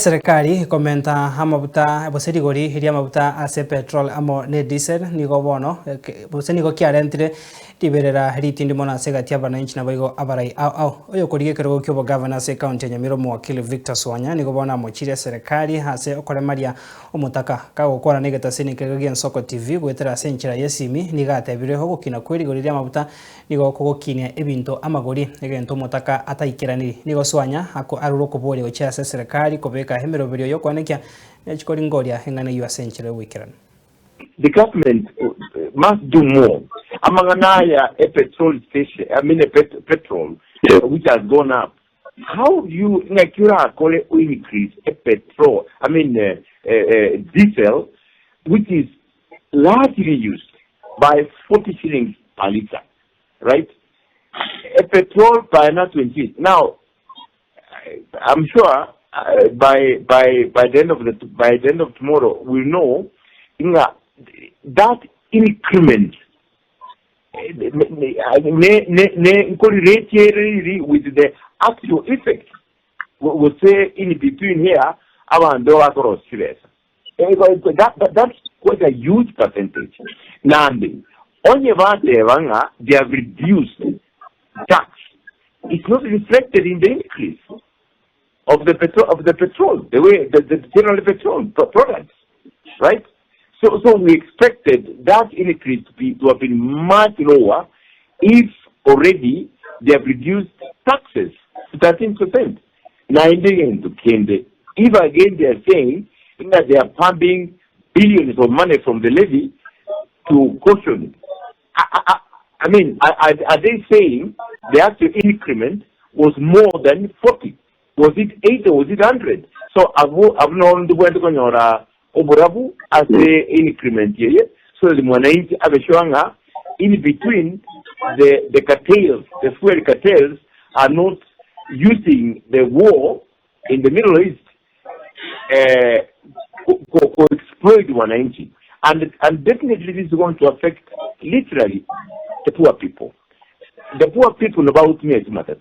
serikali komenta amaguta bose Rigori hiria amaguta ase petrol amo ne diesel nigo bono bose nigo kiarentire tiberera ritindi mona ase gatia bananchi nabo igo abarai au oyo korigekero kyobo governor ase county ya Nyamira Omowakiri Victor Swanya nigo bona amochirie serikali ase OKOREMARIA Omotaka kagokora negeta senikero gya Nsoko TV gwetera ase nchira yesimi nigatebireho gukina kweri Rigori amaguta nigo Ogokinia ebinto amagori egento Omotaka ataikiraniri nigo Swanya ako aruro kubore ocha ase serikali kobeka hemero birio yo kwanekia nechikori ngoria hengana yu ase nchira wikirana. The government must do more. Amaganaya a petrol station, I mean petrol, which has gone up. How do you call it increase a petrol? I mean diesel, which is largely used by 40 shillings per liter, right? A petrol by not 20. Now, I'm sure by the end of tomorrow we'll know that increment with the actual effect we'll say in between here that's quite a huge percentage. Nandi only they have reduced tax. It's not reflected in the increase of the petrol, the way the general petrol products, right? So we expected that increase to have been much lower if already they have reduced taxes to 13%. Now again to Kende, if again they are saying that they are pumping billions of money from the levy to caution. I mean, are they saying the actual increment was more than 40? Was it 80 or was it 100? So I've known the word Oborabu as the increment here. So the Mwananchi Abeshwanga in between the cartels, the fuel cartels are not using the war in the Middle East to exploit Mwananchi. And definitely this is going to affect literally the poor people. The poor people about me as matter.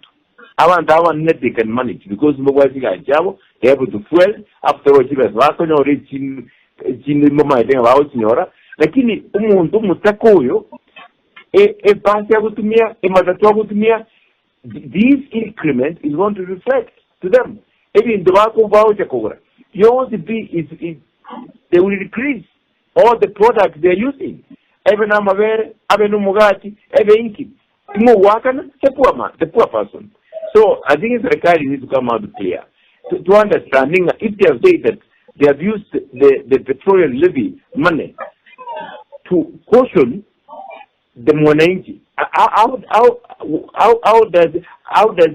I want net they can manage because they're able to fuel after all reaching mama about lakini umuntu mutakoyo basi yagutumia matatu yagutumia this increment is going to reflect to them. Even the wako voucher kogora yours is they will increase all the products they are using. Even amavere, even umugati, even inki. The poor person. So I think ESERIKARI needs to come out clear to understanding if they have said that they have used the petroleum levy money to caution the Mwananchi. How does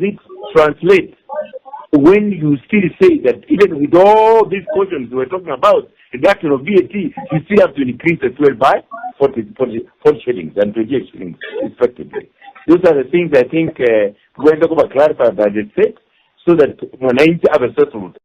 it translate when you still say that even with all these cautions we're talking about, reduction of VAT, you still have to increase the fuel by 40 shillings and 28 shillings respectively. Those are the things I think we're going to clarify by the state so that Mwananchi have a settled